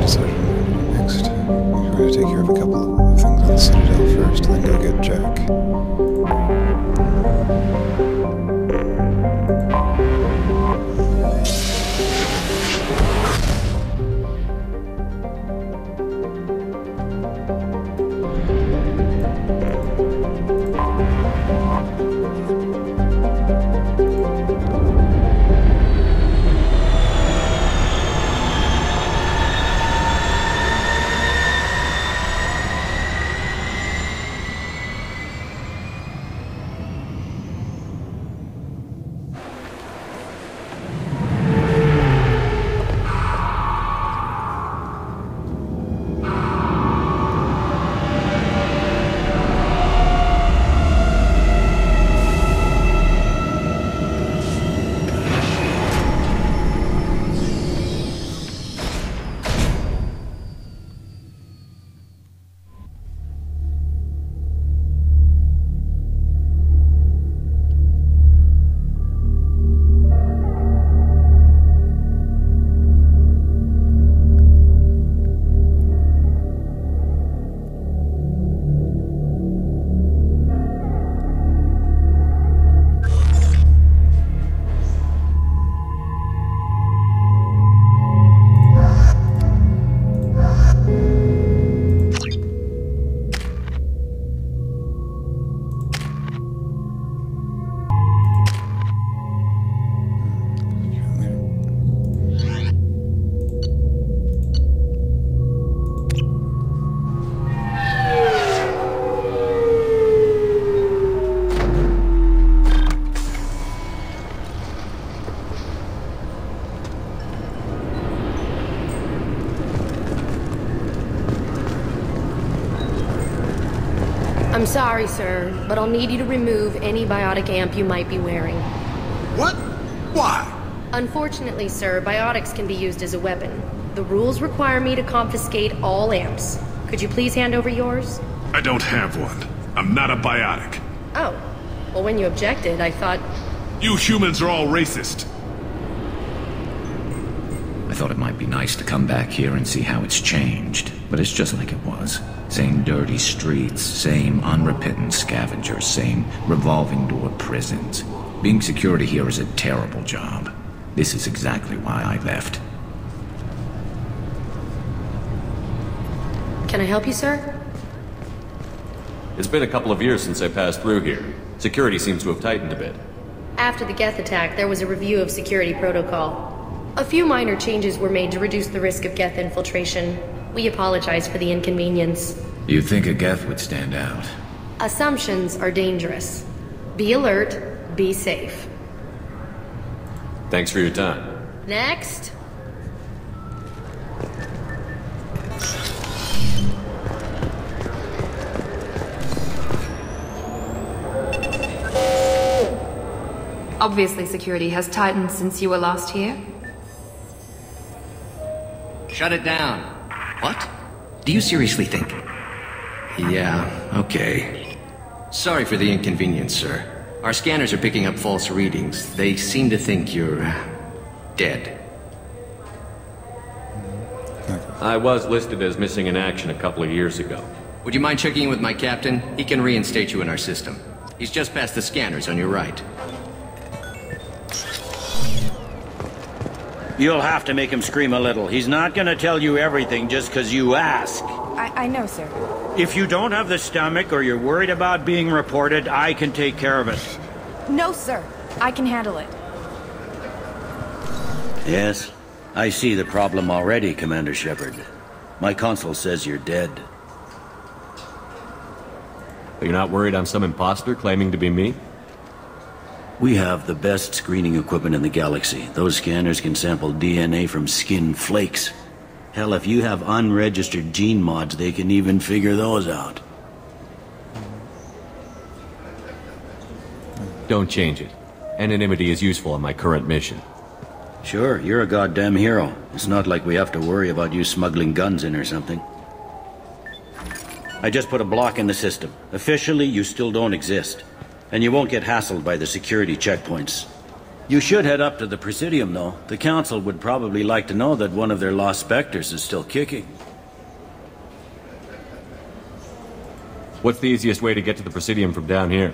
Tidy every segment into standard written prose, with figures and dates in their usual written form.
decided on what to do next. We're going to take care of a couple of things on the Citadel first, then go get Jack. I'm sorry, sir, but I'll need you to remove any biotic amp you might be wearing. What? Why? Unfortunately, sir, biotics can be used as a weapon. The rules require me to confiscate all amps. Could you please hand over yours? I don't have one. I'm not a biotic. Oh. Well, when you objected, I thought... You humans are all racist. I thought it might be nice to come back here and see how it's changed, but it's just like it was. Same dirty streets, same unrepentant scavengers, same revolving door prisons. Being security here is a terrible job. This is exactly why I left. Can I help you, sir? It's been a couple of years since I passed through here. Security seems to have tightened a bit. After the Geth attack, there was a review of security protocol. A few minor changes were made to reduce the risk of Geth infiltration. We apologize for the inconvenience. You'd think a Geth would stand out. Assumptions are dangerous. Be alert, be safe. Thanks for your time. Next. Obviously, security has tightened since you were last here. Shut it down. What? Do you seriously think? Yeah, okay. Sorry for the inconvenience, sir. Our scanners are picking up false readings. They seem to think you're... dead. I was listed as missing in action a couple of years ago. Would you mind checking in with my captain? He can reinstate you in our system. He's just past the scanners on your right. You'll have to make him scream a little. He's not gonna tell you everything just because you ask. I know, sir. If you don't have the stomach or you're worried about being reported, I can take care of it. No, sir. I can handle it. Yes, I see the problem already, Commander Shepard. My console says you're dead. You're not worried I'm some imposter claiming to be me? We have the best screening equipment in the galaxy. Those scanners can sample DNA from skin flakes. Hell, if you have unregistered gene mods, they can even figure those out. Don't change it. Anonymity is useful on my current mission. Sure, you're a goddamn hero. It's not like we have to worry about you smuggling guns in or something. I just put a block in the system. Officially, you still don't exist. And you won't get hassled by the security checkpoints. You should head up to the Presidium, though. The Council would probably like to know that one of their lost specters is still kicking. What's the easiest way to get to the Presidium from down here?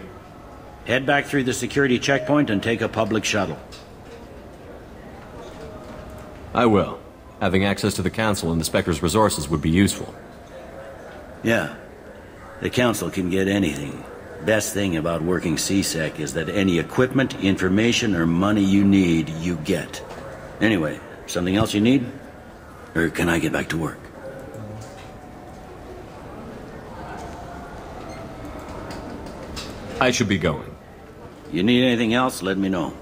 Head back through the security checkpoint and take a public shuttle. I will. Having access to the Council and the Spectre's resources would be useful. Yeah. The Council can get anything. Best thing about working C-Sec is that any equipment, information, or money you need, you get. Anyway, something else you need? Or can I get back to work? I should be going. You need anything else, let me know.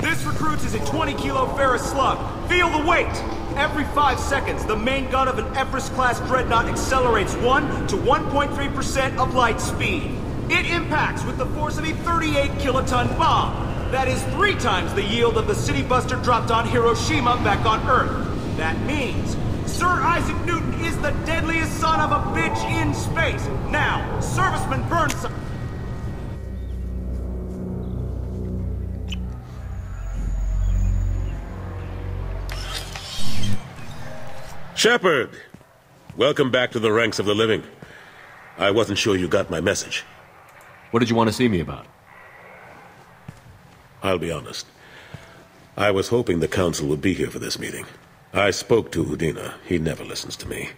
This recruits is a 20-kilo ferrous slug. Feel the weight! Every 5 seconds, the main gun of an Everest-class dreadnought accelerates 1 to 1.3% of light speed. It impacts with the force of a 38-kiloton bomb. That is 3 times the yield of the city buster dropped on Hiroshima back on Earth. That means Sir Isaac Newton is the deadliest son of a bitch in space. Now, Serviceman Burnside... Shepard! Welcome back to the ranks of the living. I wasn't sure you got my message. What did you want to see me about? I'll be honest. I was hoping the Council would be here for this meeting. I spoke to Udina. He never listens to me.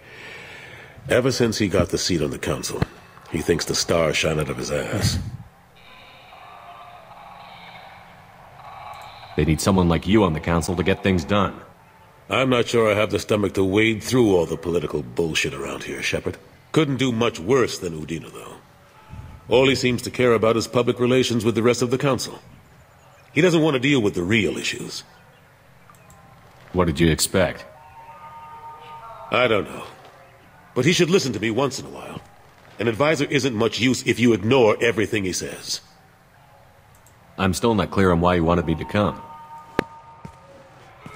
Ever since he got the seat on the Council, he thinks the stars shine out of his ass. They need someone like you on the Council to get things done. I'm not sure I have the stomach to wade through all the political bullshit around here, Shepard. Couldn't do much worse than Udina, though. All he seems to care about is public relations with the rest of the Council. He doesn't want to deal with the real issues. What did you expect? I don't know. But he should listen to me once in a while. An advisor isn't much use if you ignore everything he says. I'm still not clear on why you wanted me to come.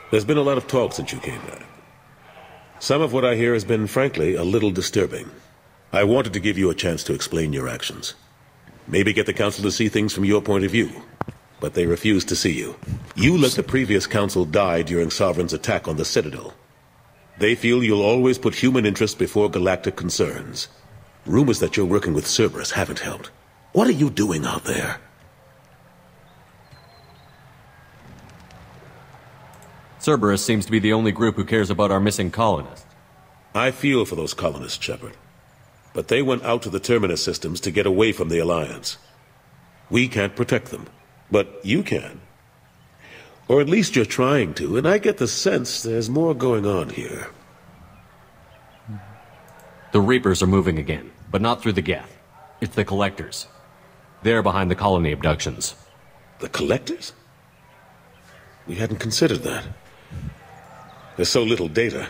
There's been a lot of talk since you came back. Some of what I hear has been, frankly, a little disturbing. I wanted to give you a chance to explain your actions. Maybe get the Council to see things from your point of view. But they refused to see you. You let the previous Council die during Sovereign's attack on the Citadel. They feel you'll always put human interests before galactic concerns. Rumors that you're working with Cerberus haven't helped. What are you doing out there? Cerberus seems to be the only group who cares about our missing colonists. I feel for those colonists, Shepard. But they went out to the Terminus systems to get away from the Alliance. We can't protect them. But you can. Or at least you're trying to, and I get the sense there's more going on here. The Reapers are moving again, but not through the Geth. It's the Collectors. They're behind the colony abductions. The Collectors? We hadn't considered that. There's so little data.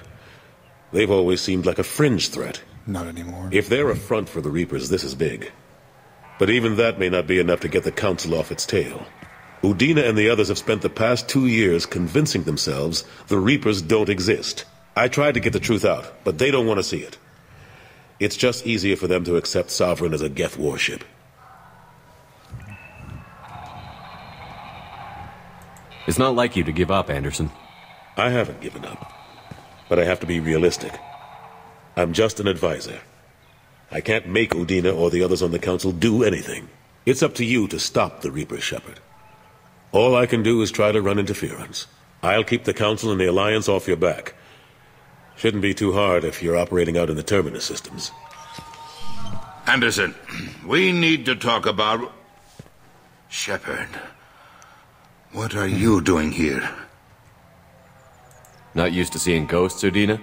They've always seemed like a fringe threat. Not anymore. If they're a front for the Reapers, this is big. But even that may not be enough to get the Council off its tail. Udina and the others have spent the past 2 years convincing themselves the Reapers don't exist. I tried to get the truth out, but they don't want to see it. It's just easier for them to accept Sovereign as a Geth warship. It's not like you to give up, Anderson. I haven't given up. But I have to be realistic. I'm just an advisor. I can't make Udina or the others on the Council do anything. It's up to you to stop the Reaper, Shepard. All I can do is try to run interference. I'll keep the Council and the Alliance off your back. Shouldn't be too hard if you're operating out in the Terminus systems. Anderson, we need to talk about... Shepard, what are you doing here? Not used to seeing ghosts, Udina?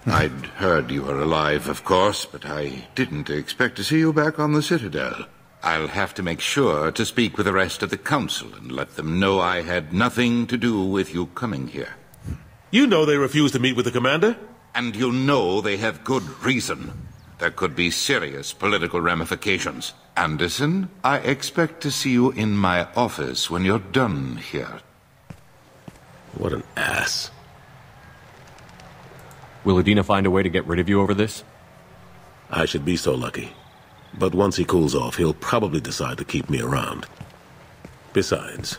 I'd heard you were alive, of course, but I didn't expect to see you back on the Citadel. I'll have to make sure to speak with the rest of the Council and let them know I had nothing to do with you coming here. You know they refused to meet with the Commander? And you know they have good reason. There could be serious political ramifications. Anderson, I expect to see you in my office when you're done here. What an ass. Will Udina find a way to get rid of you over this? I should be so lucky. But once he cools off, he'll probably decide to keep me around. Besides,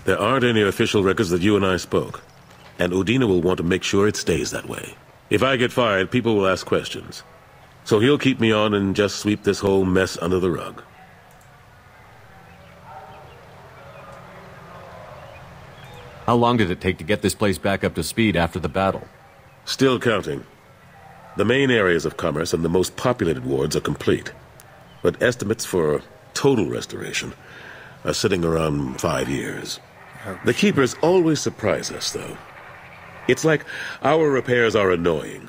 there aren't any official records that you and I spoke, and Udina will want to make sure it stays that way. If I get fired, people will ask questions. So he'll keep me on and just sweep this whole mess under the rug. How long did it take to get this place back up to speed after the battle? Still counting. The main areas of commerce and the most populated wards are complete. But estimates for total restoration are sitting around 5 years. The Keepers always surprise us, though. It's like our repairs are annoying.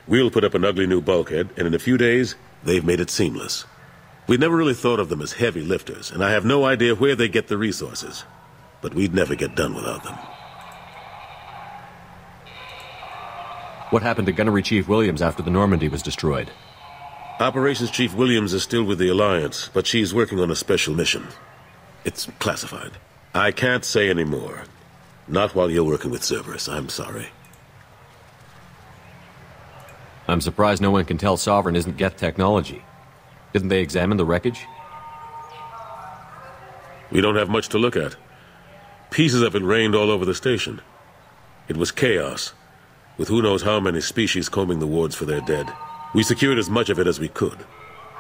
We'll put up an ugly new bulkhead, and in a few days, they've made it seamless. We'd never really thought of them as heavy lifters, and I have no idea where they get the resources. But we'd never get done without them. What happened to Gunnery Chief Williams after the Normandy was destroyed? Operations Chief Williams is still with the Alliance, but she's working on a special mission. It's classified. I can't say any more. Not while you're working with Cerberus, I'm sorry. I'm surprised no one can tell Sovereign isn't Geth technology. Didn't they examine the wreckage? We don't have much to look at. Pieces of it rained all over the station. It was chaos, with who knows how many species combing the wards for their dead. We secured as much of it as we could.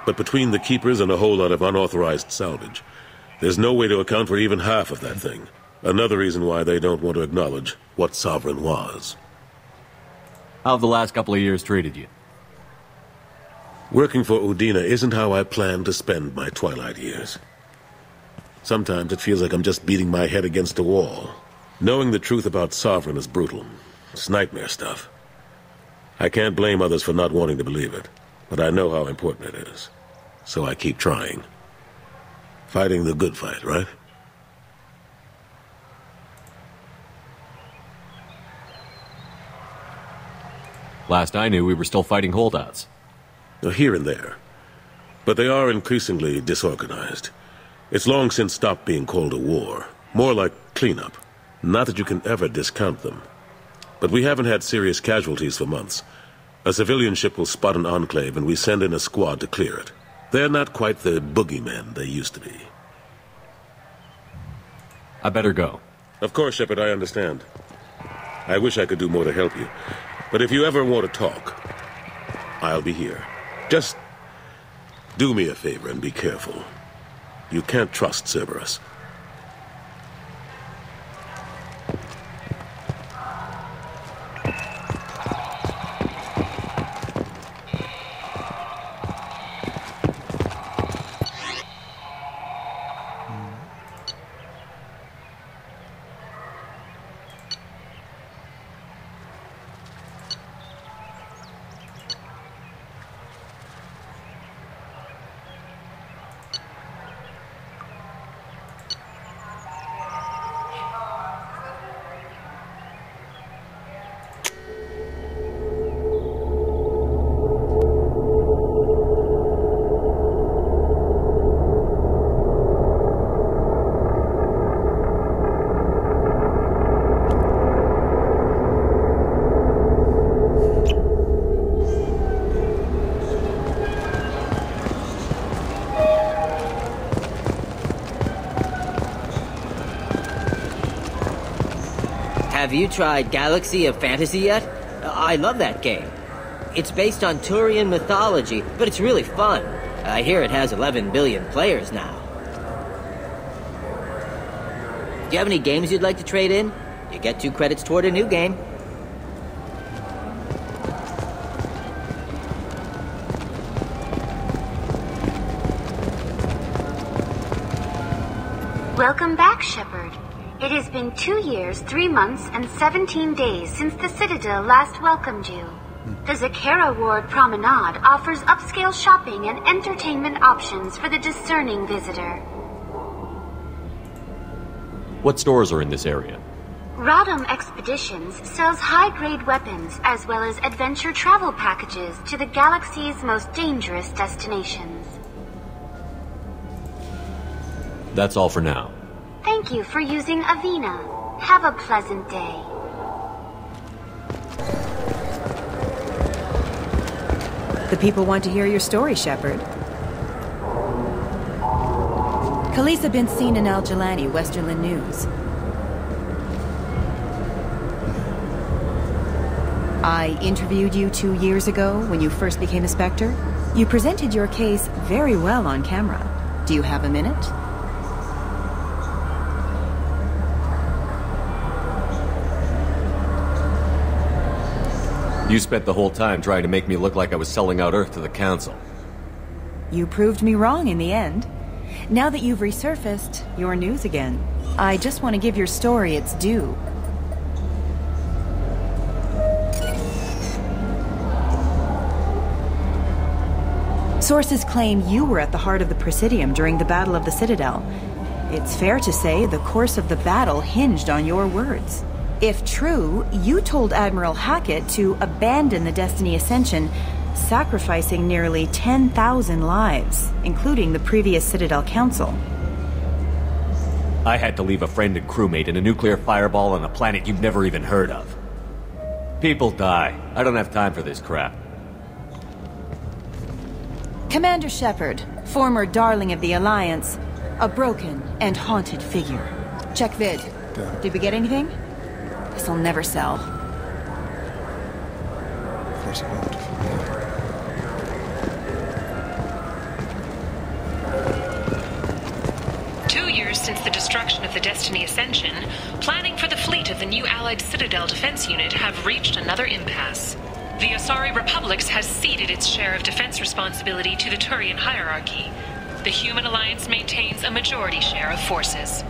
But between the Keepers and a whole lot of unauthorized salvage, there's no way to account for even half of that thing. Another reason why they don't want to acknowledge what Sovereign was. How have the last couple of years treated you? Working for Udina isn't how I planned to spend my twilight years. Sometimes it feels like I'm just beating my head against a wall. Knowing the truth about Sovereign is brutal. It's nightmare stuff. I can't blame others for not wanting to believe it, but I know how important it is. So I keep trying. Fighting the good fight, right? Last I knew, we were still fighting holdouts. Here and there. But they are increasingly disorganized. It's long since stopped being called a war. More like cleanup. Not that you can ever discount them. But we haven't had serious casualties for months. A civilian ship will spot an enclave and we send in a squad to clear it. They're not quite the boogeymen they used to be. I better go. Of course, Shepard, I understand. I wish I could do more to help you. But if you ever want to talk, I'll be here. Just do me a favor and be careful. You can't trust Cerberus. Have you tried Galaxy of Fantasy yet? I love that game. It's based on Turian mythology, but it's really fun. I hear it has 11 billion players now. Do you have any games you'd like to trade in? You get 2 credits toward a new game. Welcome back, Shepard. It has been 2 years, 3 months, and 17 days since the Citadel last welcomed you. The Zakera Ward Promenade offers upscale shopping and entertainment options for the discerning visitor. What stores are in this area? Rodham Expeditions sells high-grade weapons as well as adventure travel packages to the galaxy's most dangerous destinations. That's all for now. Thank you for using Avina. Have a pleasant day. The people want to hear your story, Shepard. Khaleesa bint Sinan al-Jalani, Westerland News. I interviewed you 2 years ago when you first became a Spectre. You presented your case very well on camera. Do you have a minute? You spent the whole time trying to make me look like I was selling out Earth to the Council. You proved me wrong in the end. Now that you've resurfaced, you're news again. I just want to give your story its due. Sources claim you were at the heart of the Presidium during the Battle of the Citadel. It's fair to say the course of the battle hinged on your words. If true, you told Admiral Hackett to abandon the Destiny Ascension, sacrificing nearly 10,000 lives, including the previous Citadel Council. I had to leave a friend and crewmate in a nuclear fireball on a planet you've never even heard of. People die. I don't have time for this crap. Commander Shepard, former darling of the Alliance, a broken and haunted figure. Check vid. Did we get anything? This'll never sell. Of course it won't. 2 years since the destruction of the Destiny Ascension, planning for the fleet of the new Allied Citadel Defense Unit have reached another impasse. The Asari Republics has ceded its share of defense responsibility to the Turian hierarchy. The Human Alliance maintains a majority share of forces.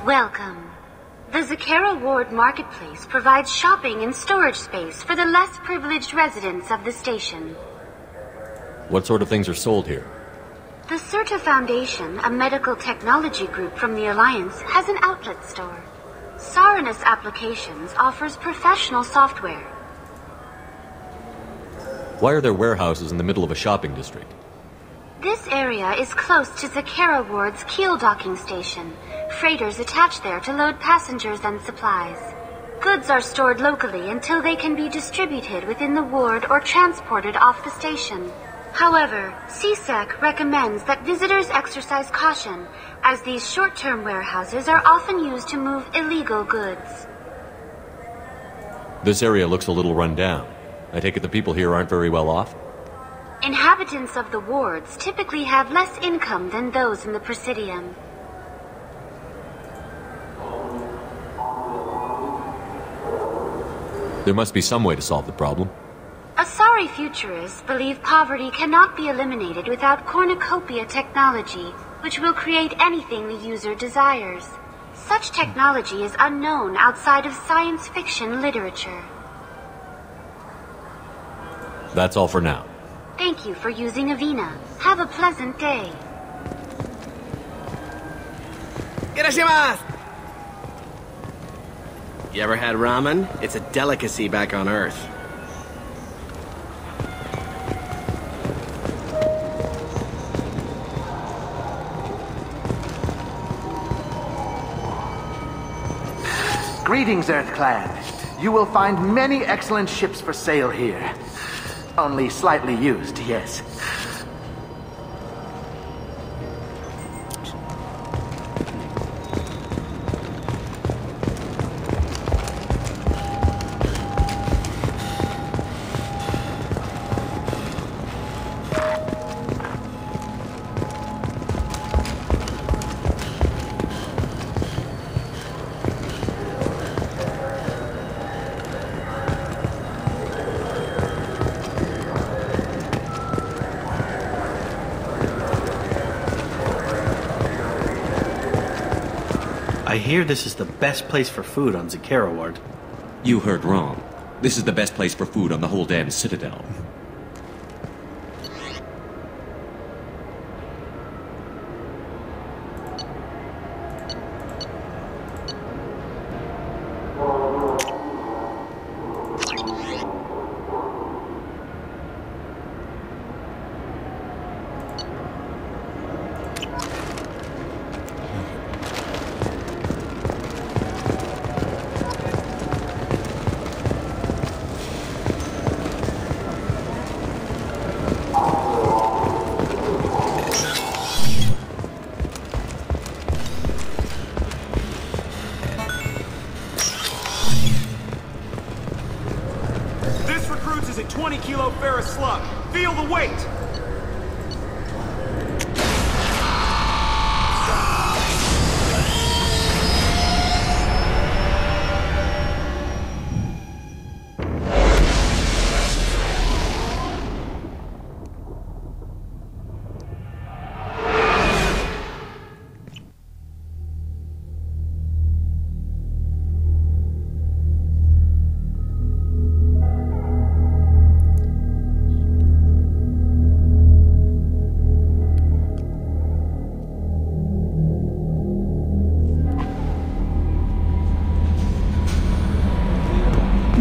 Welcome. The Zakera Ward Marketplace provides shopping and storage space for the less privileged residents of the station. What sort of things are sold here? The Certa Foundation, a medical technology group from the Alliance, has an outlet store. Saranus Applications offers professional software. Why are there warehouses in the middle of a shopping district? This area is close to Zakera Ward's Keel docking station. Freighters attach there to load passengers and supplies. Goods are stored locally until they can be distributed within the ward or transported off the station. However, CSEC recommends that visitors exercise caution, as these short-term warehouses are often used to move illegal goods. This area looks a little run down. I take it the people here aren't very well off? Inhabitants of the wards typically have less income than those in the Presidium. There must be some way to solve the problem. Asari futurists believe poverty cannot be eliminated without cornucopia technology, which will create anything the user desires. Such technology is unknown outside of science fiction literature. That's all for now. Thank you for using Avina. Have a pleasant day. Irashimasu! You ever had ramen? It's a delicacy back on Earth. Greetings, EarthClan. You will find many excellent ships for sale here. Only slightly used, yes. I hear this is the best place for food on Zakera Ward. You heard wrong. This is the best place for food on the whole damn Citadel.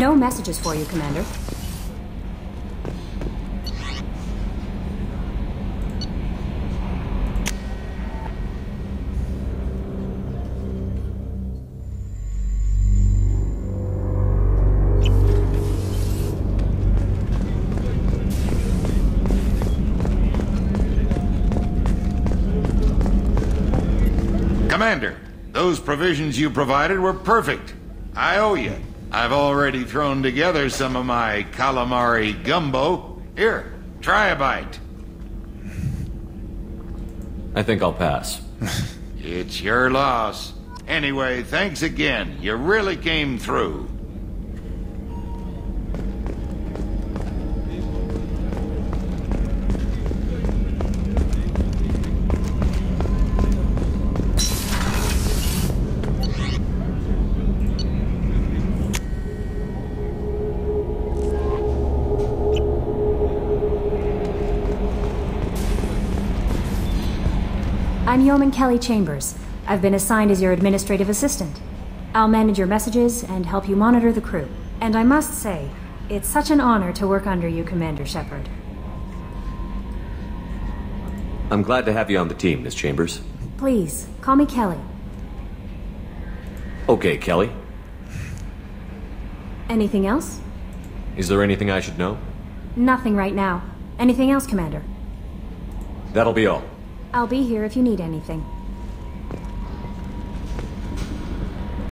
no messages for you, Commander. Commander, those provisions you provided were perfect. I owe you. I've already thrown together some of my calamari gumbo. Here, try a bite. I think I'll pass. It's your loss. Anyway, thanks again. You really came through. I'm Yeoman Kelly Chambers. I've been assigned as your administrative assistant. I'll manage your messages and help you monitor the crew. And I must say, it's such an honor to work under you, Commander Shepard. I'm glad to have you on the team, Miss Chambers. Please, call me Kelly. Okay, Kelly. Anything else? Is there anything I should know? Nothing right now. Anything else, Commander? That'll be all. I'll be here if you need anything.